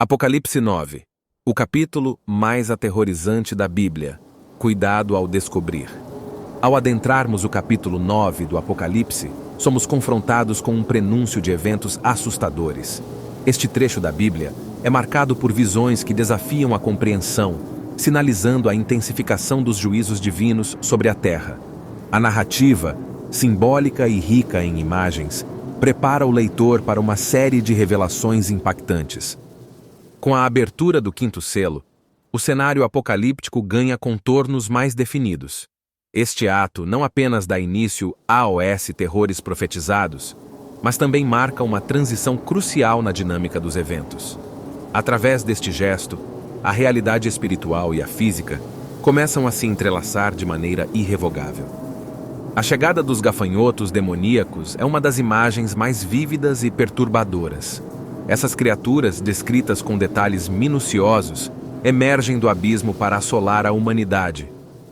Apocalipse 9. O capítulo mais aterrorizante da Bíblia. Cuidado ao descobrir. Ao adentrarmos o capítulo 9 do Apocalipse, somos confrontados com um prenúncio de eventos assustadores. Este trecho da Bíblia é marcado por visões que desafiam a compreensão, sinalizando a intensificação dos juízos divinos sobre a terra. A narrativa, simbólica e rica em imagens, prepara o leitor para uma série de revelações impactantes. Com a abertura do quinto selo, o cenário apocalíptico ganha contornos mais definidos. Este ato não apenas dá início aos terrores profetizados, mas também marca uma transição crucial na dinâmica dos eventos. Através deste gesto, a realidade espiritual e a física começam a se entrelaçar de maneira irrevogável. A chegada dos gafanhotos demoníacos é uma das imagens mais vívidas e perturbadoras. Essas criaturas, descritas com detalhes minuciosos, emergem do abismo para assolar a humanidade.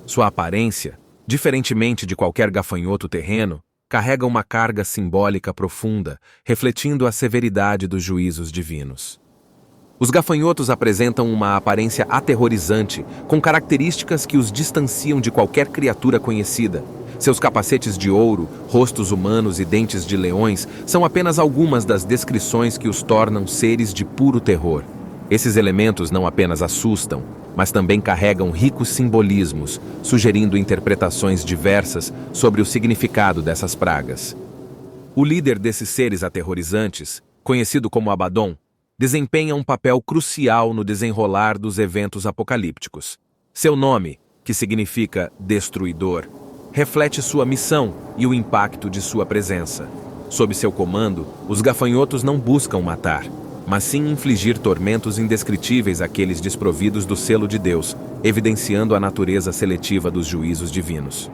Sua aparência, diferentemente de qualquer gafanhoto terreno, carrega uma carga simbólica profunda, refletindo a severidade dos juízos divinos. Os gafanhotos apresentam uma aparência aterrorizante, com características que os distanciam de qualquer criatura conhecida. Seus capacetes de ouro, rostos humanos e dentes de leões são apenas algumas das descrições que os tornam seres de puro terror. Esses elementos não apenas assustam, mas também carregam ricos simbolismos, sugerindo interpretações diversas sobre o significado dessas pragas. O líder desses seres aterrorizantes, conhecido como Abaddon, desempenha um papel crucial no desenrolar dos eventos apocalípticos. Seu nome, que significa destruidor, reflete sua missão e o impacto de sua presença. Sob seu comando, os gafanhotos não buscam matar, mas sim infligir tormentos indescritíveis àqueles desprovidos do selo de Deus, evidenciando a natureza seletiva dos juízos divinos.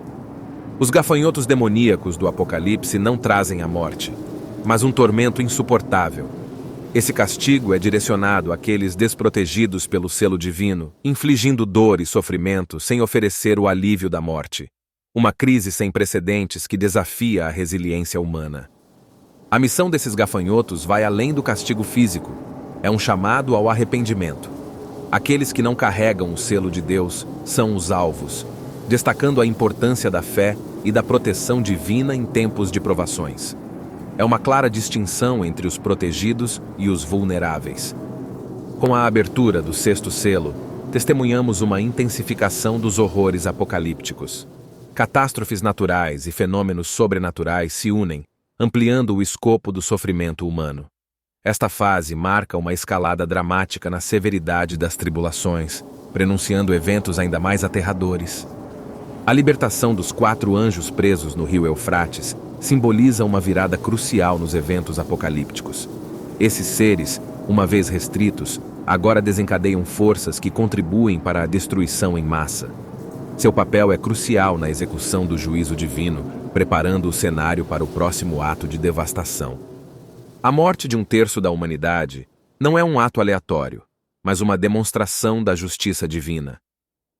Os gafanhotos demoníacos do Apocalipse não trazem a morte, mas um tormento insuportável. Esse castigo é direcionado àqueles desprotegidos pelo selo divino, infligindo dor e sofrimento sem oferecer o alívio da morte. Uma crise sem precedentes que desafia a resiliência humana. A missão desses gafanhotos vai além do castigo físico. É um chamado ao arrependimento. Aqueles que não carregam o selo de Deus são os alvos, destacando a importância da fé e da proteção divina em tempos de provações. É uma clara distinção entre os protegidos e os vulneráveis. Com a abertura do sexto selo, testemunhamos uma intensificação dos horrores apocalípticos. Catástrofes naturais e fenômenos sobrenaturais se unem, ampliando o escopo do sofrimento humano. Esta fase marca uma escalada dramática na severidade das tribulações, prenunciando eventos ainda mais aterradores. A libertação dos 4 anjos presos no rio Eufrates simboliza uma virada crucial nos eventos apocalípticos. Esses seres, uma vez restritos, agora desencadeiam forças que contribuem para a destruição em massa. Seu papel é crucial na execução do juízo divino, preparando o cenário para o próximo ato de devastação. A morte de 1/3 da humanidade não é um ato aleatório, mas uma demonstração da justiça divina.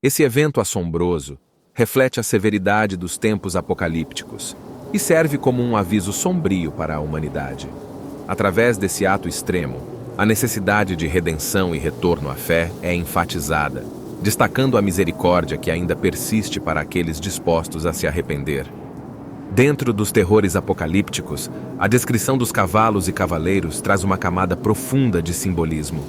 Esse evento assombroso reflete a severidade dos tempos apocalípticos e serve como um aviso sombrio para a humanidade. Através desse ato extremo, a necessidade de redenção e retorno à fé é enfatizada, destacando a misericórdia que ainda persiste para aqueles dispostos a se arrepender. Dentro dos terrores apocalípticos, a descrição dos cavalos e cavaleiros traz uma camada profunda de simbolismo.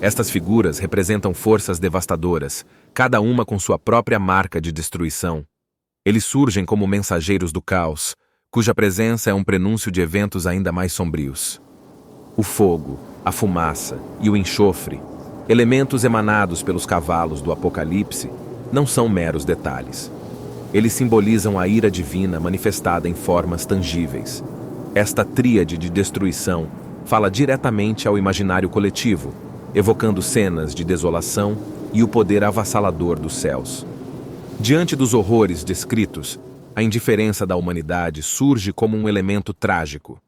Estas figuras representam forças devastadoras, cada uma com sua própria marca de destruição. Eles surgem como mensageiros do caos, cuja presença é um prenúncio de eventos ainda mais sombrios. O fogo, a fumaça e o enxofre, elementos emanados pelos cavalos do Apocalipse, não são meros detalhes. Eles simbolizam a ira divina manifestada em formas tangíveis. Esta tríade de destruição fala diretamente ao imaginário coletivo, evocando cenas de desolação e o poder avassalador dos céus. Diante dos horrores descritos, a indiferença da humanidade surge como um elemento trágico.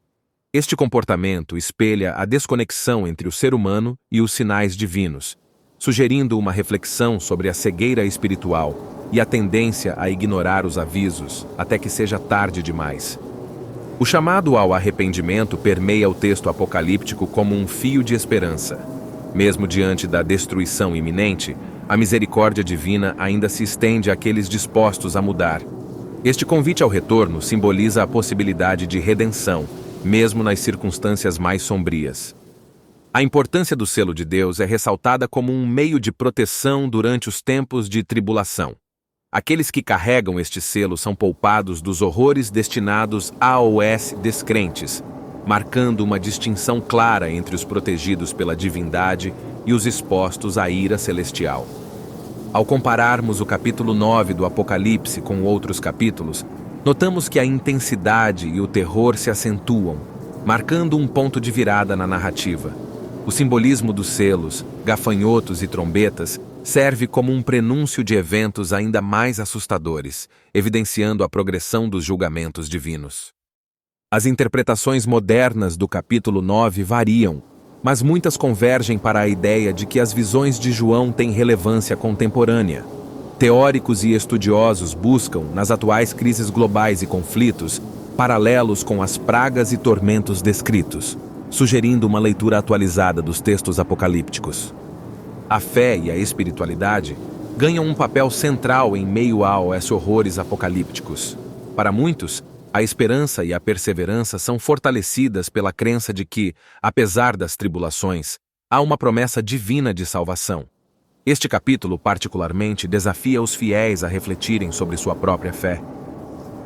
Este comportamento espelha a desconexão entre o ser humano e os sinais divinos, sugerindo uma reflexão sobre a cegueira espiritual e a tendência a ignorar os avisos até que seja tarde demais. O chamado ao arrependimento permeia o texto apocalíptico como um fio de esperança. Mesmo diante da destruição iminente, a misericórdia divina ainda se estende àqueles dispostos a mudar. Este convite ao retorno simboliza a possibilidade de redenção, mesmo nas circunstâncias mais sombrias. A importância do selo de Deus é ressaltada como um meio de proteção durante os tempos de tribulação. Aqueles que carregam este selo são poupados dos horrores destinados aos descrentes, marcando uma distinção clara entre os protegidos pela divindade e os expostos à ira celestial. Ao compararmos o capítulo 9 do Apocalipse com outros capítulos, notamos que a intensidade e o terror se acentuam, marcando um ponto de virada na narrativa. O simbolismo dos selos, gafanhotos e trombetas serve como um prenúncio de eventos ainda mais assustadores, evidenciando a progressão dos julgamentos divinos. As interpretações modernas do capítulo 9 variam, mas muitas convergem para a ideia de que as visões de João têm relevância contemporânea. Teóricos e estudiosos buscam, nas atuais crises globais e conflitos, paralelos com as pragas e tormentos descritos, sugerindo uma leitura atualizada dos textos apocalípticos. A fé e a espiritualidade ganham um papel central em meio a esses horrores apocalípticos. Para muitos, a esperança e a perseverança são fortalecidas pela crença de que, apesar das tribulações, há uma promessa divina de salvação. Este capítulo, particularmente, desafia os fiéis a refletirem sobre sua própria fé.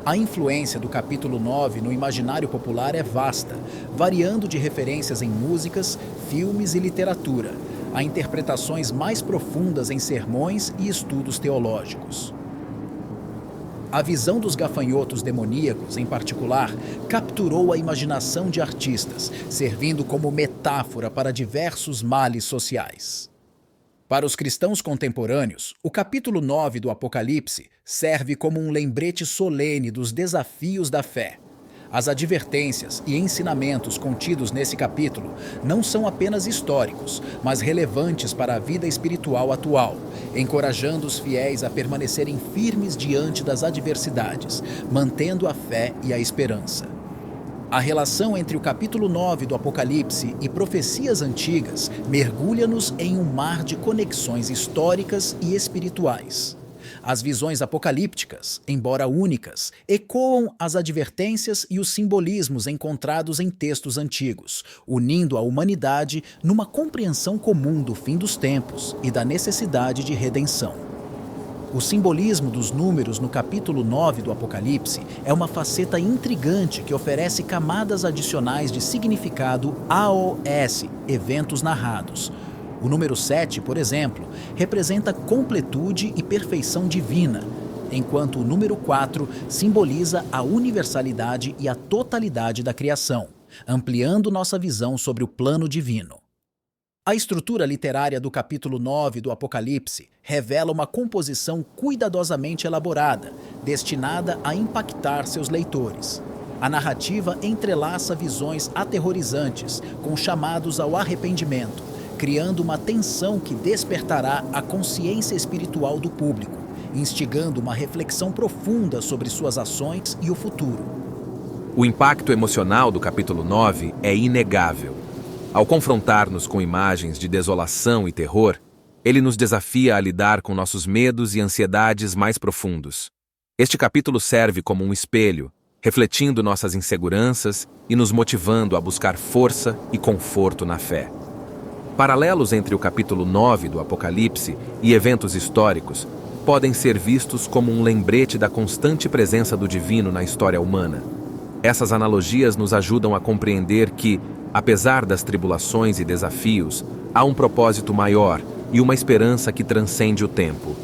A influência do capítulo 9 no imaginário popular é vasta, variando de referências em músicas, filmes e literatura, a interpretações mais profundas em sermões e estudos teológicos. A visão dos gafanhotos demoníacos, em particular, capturou a imaginação de artistas, servindo como metáfora para diversos males sociais. Para os cristãos contemporâneos, o capítulo 9 do Apocalipse serve como um lembrete solene dos desafios da fé. As advertências e ensinamentos contidos nesse capítulo não são apenas históricos, mas relevantes para a vida espiritual atual, encorajando os fiéis a permanecerem firmes diante das adversidades, mantendo a fé e a esperança. A relação entre o capítulo 9 do Apocalipse e profecias antigas mergulha-nos em um mar de conexões históricas e espirituais. As visões apocalípticas, embora únicas, ecoam as advertências e os simbolismos encontrados em textos antigos, unindo a humanidade numa compreensão comum do fim dos tempos e da necessidade de redenção. O simbolismo dos números no capítulo 9 do Apocalipse é uma faceta intrigante que oferece camadas adicionais de significado aos eventos narrados. O número 7, por exemplo, representa completude e perfeição divina, enquanto o número 4 simboliza a universalidade e a totalidade da criação, ampliando nossa visão sobre o plano divino. A estrutura literária do capítulo 9 do Apocalipse revela uma composição cuidadosamente elaborada, destinada a impactar seus leitores. A narrativa entrelaça visões aterrorizantes com chamados ao arrependimento, criando uma tensão que despertará a consciência espiritual do público, instigando uma reflexão profunda sobre suas ações e o futuro. O impacto emocional do capítulo 9 é inegável. Ao confrontar-nos com imagens de desolação e terror, ele nos desafia a lidar com nossos medos e ansiedades mais profundos. Este capítulo serve como um espelho, refletindo nossas inseguranças e nos motivando a buscar força e conforto na fé. Paralelos entre o capítulo 9 do Apocalipse e eventos históricos podem ser vistos como um lembrete da constante presença do divino na história humana. Essas analogias nos ajudam a compreender que, apesar das tribulações e desafios, há um propósito maior e uma esperança que transcende o tempo.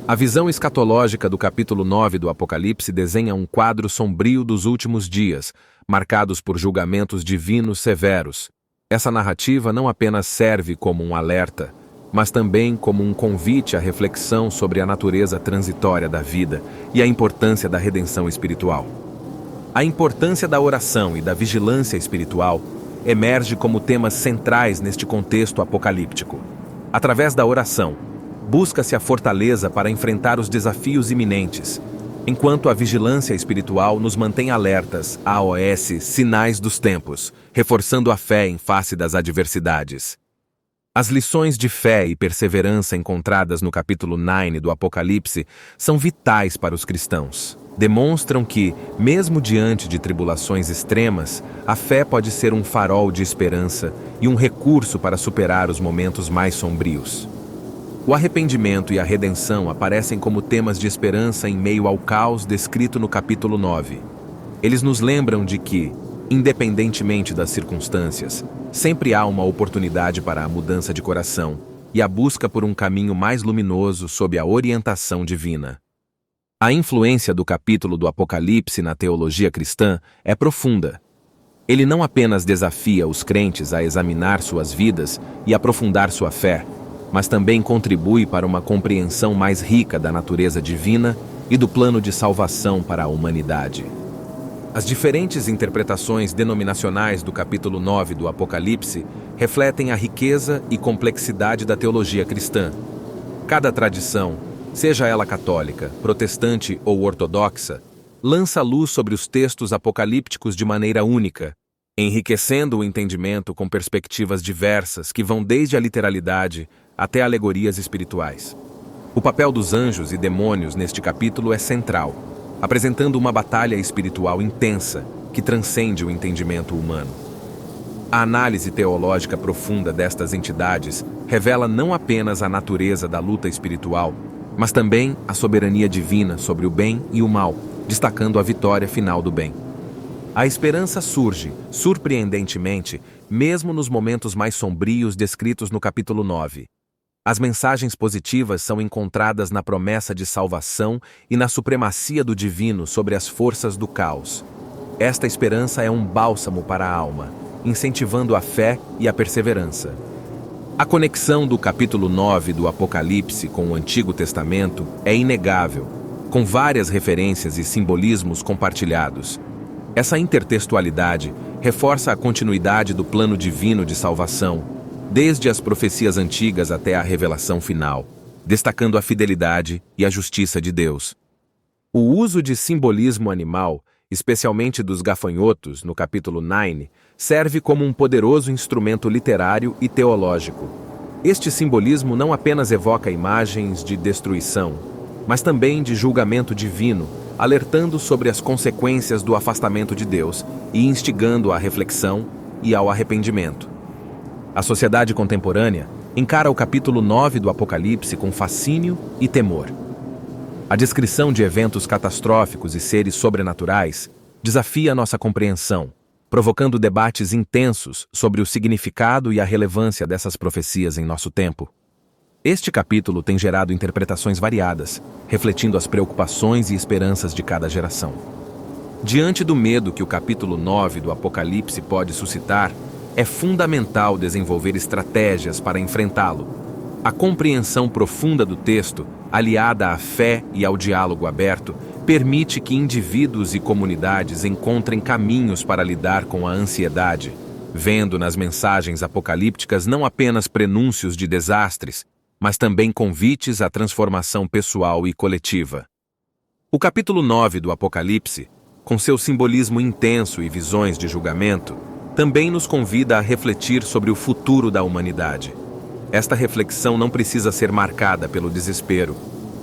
A visão escatológica do capítulo 9 do Apocalipse desenha um quadro sombrio dos últimos dias, marcados por julgamentos divinos severos. Essa narrativa não apenas serve como um alerta, mas também como um convite à reflexão sobre a natureza transitória da vida e a importância da redenção espiritual. A importância da oração e da vigilância espiritual emerge como temas centrais neste contexto apocalíptico. Através da oração, busca-se a fortaleza para enfrentar os desafios iminentes, enquanto a vigilância espiritual nos mantém alertas aos sinais dos tempos, reforçando a fé em face das adversidades. As lições de fé e perseverança encontradas no capítulo 9 do Apocalipse são vitais para os cristãos. Demonstram que, mesmo diante de tribulações extremas, a fé pode ser um farol de esperança e um recurso para superar os momentos mais sombrios. O arrependimento e a redenção aparecem como temas de esperança em meio ao caos descrito no capítulo 9. Eles nos lembram de que, independentemente das circunstâncias, sempre há uma oportunidade para a mudança de coração e a busca por um caminho mais luminoso sob a orientação divina. A influência do capítulo do Apocalipse na teologia cristã é profunda. Ele não apenas desafia os crentes a examinar suas vidas e aprofundar sua fé, mas também contribui para uma compreensão mais rica da natureza divina e do plano de salvação para a humanidade. As diferentes interpretações denominacionais do capítulo 9 do Apocalipse refletem a riqueza e complexidade da teologia cristã. Cada tradição, seja ela católica, protestante ou ortodoxa, lança luz sobre os textos apocalípticos de maneira única, enriquecendo o entendimento com perspectivas diversas que vão desde a literalidade até alegorias espirituais. O papel dos anjos e demônios neste capítulo é central, apresentando uma batalha espiritual intensa que transcende o entendimento humano. A análise teológica profunda destas entidades revela não apenas a natureza da luta espiritual, mas também a soberania divina sobre o bem e o mal, destacando a vitória final do bem. A esperança surge, surpreendentemente, mesmo nos momentos mais sombrios descritos no capítulo 9. As mensagens positivas são encontradas na promessa de salvação e na supremacia do divino sobre as forças do caos. Esta esperança é um bálsamo para a alma, incentivando a fé e a perseverança. A conexão do capítulo 9 do Apocalipse com o Antigo Testamento é inegável, com várias referências e simbolismos compartilhados. Essa intertextualidade reforça a continuidade do plano divino de salvação, desde as profecias antigas até a revelação final, destacando a fidelidade e a justiça de Deus. O uso de simbolismo animal, especialmente dos gafanhotos, no capítulo 9, serve como um poderoso instrumento literário e teológico. Este simbolismo não apenas evoca imagens de destruição, mas também de julgamento divino, alertando sobre as consequências do afastamento de Deus e instigando à reflexão e ao arrependimento. A sociedade contemporânea encara o capítulo 9 do Apocalipse com fascínio e temor. A descrição de eventos catastróficos e seres sobrenaturais desafia nossa compreensão, provocando debates intensos sobre o significado e a relevância dessas profecias em nosso tempo. Este capítulo tem gerado interpretações variadas, refletindo as preocupações e esperanças de cada geração. Diante do medo que o capítulo 9 do Apocalipse pode suscitar, é fundamental desenvolver estratégias para enfrentá-lo. A compreensão profunda do texto, aliada à fé e ao diálogo aberto, permite que indivíduos e comunidades encontrem caminhos para lidar com a ansiedade, vendo nas mensagens apocalípticas não apenas prenúncios de desastres, mas também convites à transformação pessoal e coletiva. O capítulo 9 do Apocalipse, com seu simbolismo intenso e visões de julgamento, também nos convida a refletir sobre o futuro da humanidade. Esta reflexão não precisa ser marcada pelo desespero.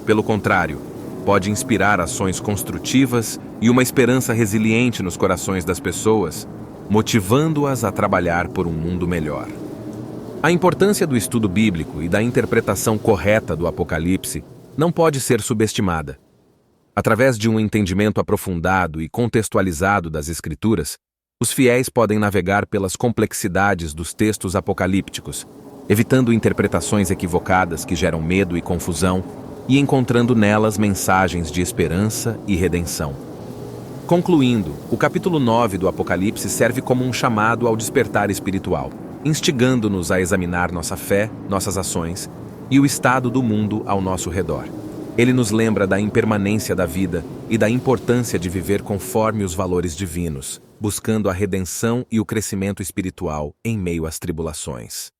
Pelo contrário, pode inspirar ações construtivas e uma esperança resiliente nos corações das pessoas, motivando-as a trabalhar por um mundo melhor. A importância do estudo bíblico e da interpretação correta do Apocalipse não pode ser subestimada. Através de um entendimento aprofundado e contextualizado das Escrituras, os fiéis podem navegar pelas complexidades dos textos apocalípticos, evitando interpretações equivocadas que geram medo e confusão e encontrando nelas mensagens de esperança e redenção. Concluindo, o capítulo 9 do Apocalipse serve como um chamado ao despertar espiritual, instigando-nos a examinar nossa fé, nossas ações e o estado do mundo ao nosso redor. Ele nos lembra da impermanência da vida e da importância de viver conforme os valores divinos, buscando a redenção e o crescimento espiritual em meio às tribulações.